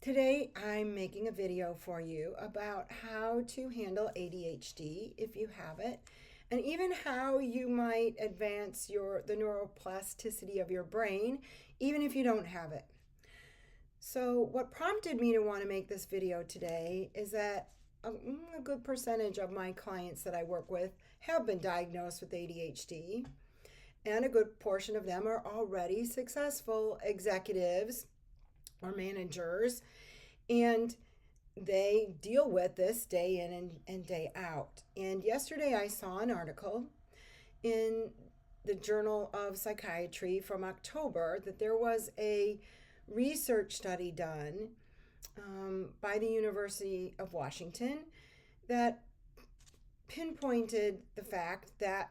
Today, I'm making a video for you about how to handle ADHD if you have it, and even how you might advance the neuroplasticity of your brain even if you don't have it. So, what prompted me to want to make this video today is that a good percentage of my clients that I work with have been diagnosed with ADHD, and a good portion of them are already successful executives or managers, and they deal with this day in and day out. And yesterday I saw an article in the Journal of Psychiatry from October that there was a research study done by the University of Washington that pinpointed the fact that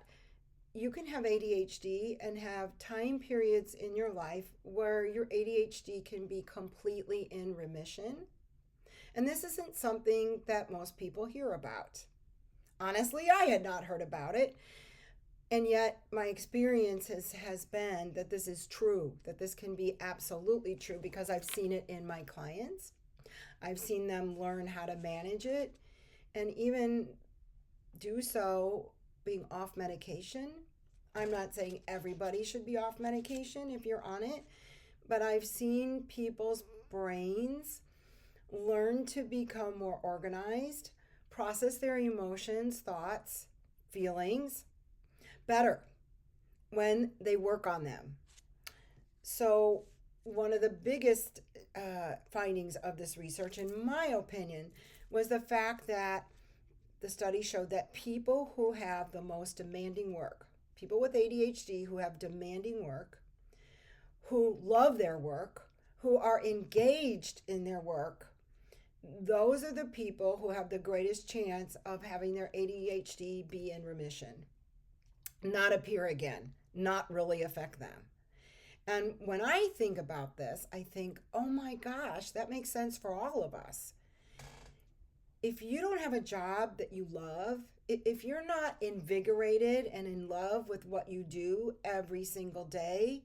you can have ADHD and have time periods in your life where your ADHD can be completely in remission. And this isn't something that most people hear about. Honestly, I had not heard about it. And yet, my experience has been that this is true, that this can be absolutely true because I've seen it in my clients. I've seen them learn how to manage it and even do so being off medication. I'm not saying everybody should be off medication if you're on it, but I've seen people's brains learn to become more organized, process their emotions, thoughts, feelings better when they work on them. So, one of the biggest findings of this research, in my opinion, was the fact that the study showed that people who have the most demanding work, people with ADHD who have demanding work, who love their work, who are engaged in their work, those are the people who have the greatest chance of having their ADHD be in remission, not appear again, not really affect them. And when I think about this, I think, oh my gosh, that makes sense for all of us. If you don't have a job that you love, if you're not invigorated and in love with what you do every single day,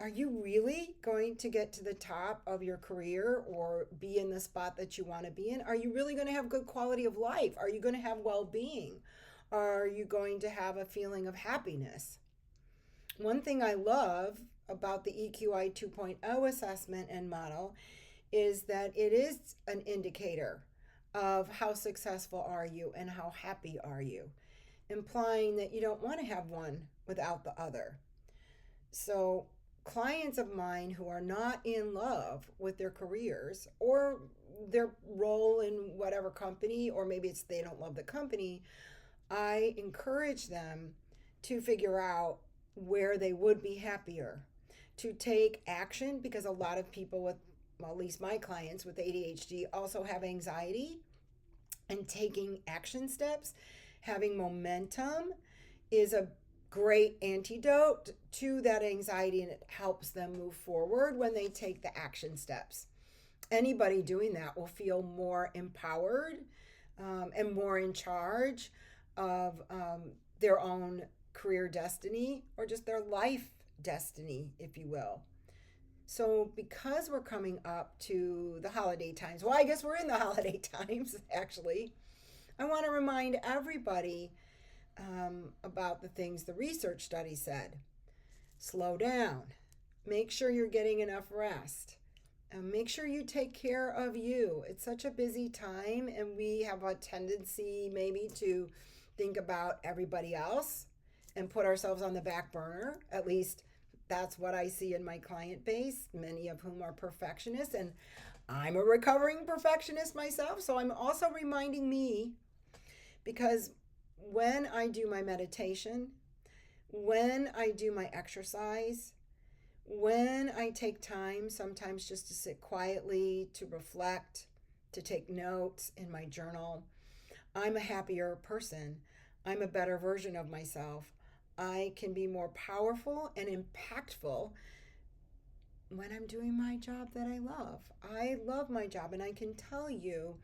are you really going to get to the top of your career or be in the spot that you want to be in? Are you really going to have good quality of life? Are you going to have well-being? Are you going to have a feeling of happiness? One thing I love about the EQI 2.0 assessment and model is that it is an indicator of how successful are you and how happy are you, implying that you don't want to have one without the other. So clients of mine who are not in love with their careers or their role in whatever company, or maybe it's they don't love the company, I encourage them to figure out where they would be happier, to take action, because a lot of people with, well, at least my clients with ADHD also have anxiety, and taking action steps, having momentum is a great antidote to that anxiety, and it helps them move forward when they take the action steps. Anybody doing that will feel more empowered and more in charge of their own career destiny, or just their life destiny, if you will. So, because we're coming up to the holiday times, well, I guess we're in the holiday times actually, I want to remind everybody about the things the research study said. Slow down. Make sure you're getting enough rest. And make sure you take care of you. It's such a busy time, and we have a tendency maybe to think about everybody else and put ourselves on the back burner. At least that's what I see in my client base, many of whom are perfectionists. And I'm a recovering perfectionist myself, so I'm also reminding me, because when I do my meditation, when I do my exercise, when I take time sometimes just to sit quietly, to reflect, to take notes in my journal, I'm a happier person. I'm a better version of myself. I can be more powerful and impactful when I'm doing my job that I love. I love my job, and I can tell you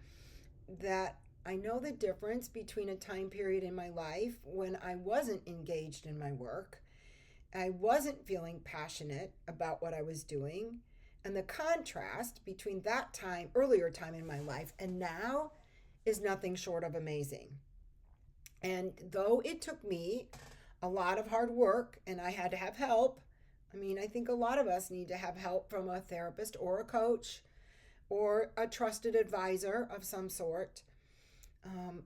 that I know the difference between a time period in my life when I wasn't engaged in my work, I wasn't feeling passionate about what I was doing, And the contrast between that time, earlier time in my life, and now is nothing short of amazing. And though it took me a lot of hard work and I had to have help, I mean, I think a lot of us need to have help from a therapist or a coach or a trusted advisor of some sort,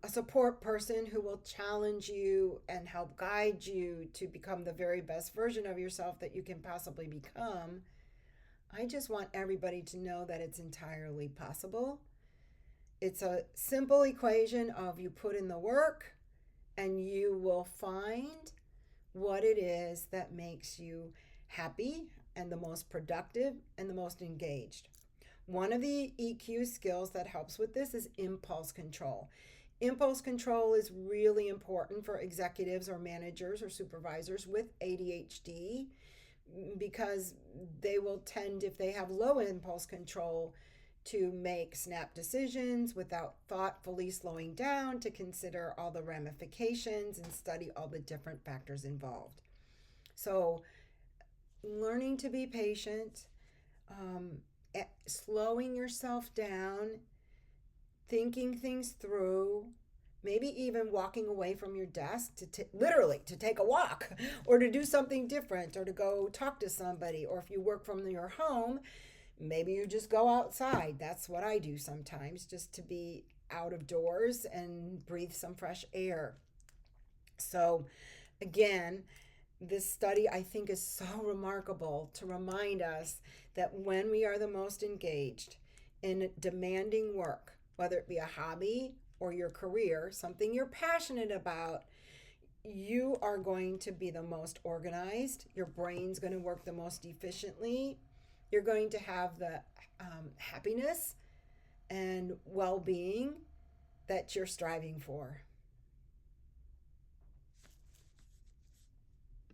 a support person who will challenge you and help guide you to become the very best version of yourself that you can possibly become. I just want everybody to know that it's entirely possible. It's a simple equation of you put in the work and you will find what it is that makes you happy and the most productive and the most engaged. One of the EQ skills that helps with this is impulse control. Impulse control is really important for executives or managers or supervisors with ADHD because they will tend, if they have low impulse control, to make snap decisions without thoughtfully slowing down to consider all the ramifications and study all the different factors involved. So, learning to be patient, slowing yourself down, thinking things through, maybe even walking away from your desk literally to take a walk or to do something different or to go talk to somebody. Or if you work from your home, maybe you just go outside. That's what I do sometimes, just to be out of doors and breathe some fresh air. So, again, this study I think is so remarkable to remind us that when we are the most engaged in demanding work, whether it be a hobby or your career, something you're passionate about, you are going to be the most organized. Your brain's going to work the most efficiently. You're going to have the happiness and well being that you're striving for.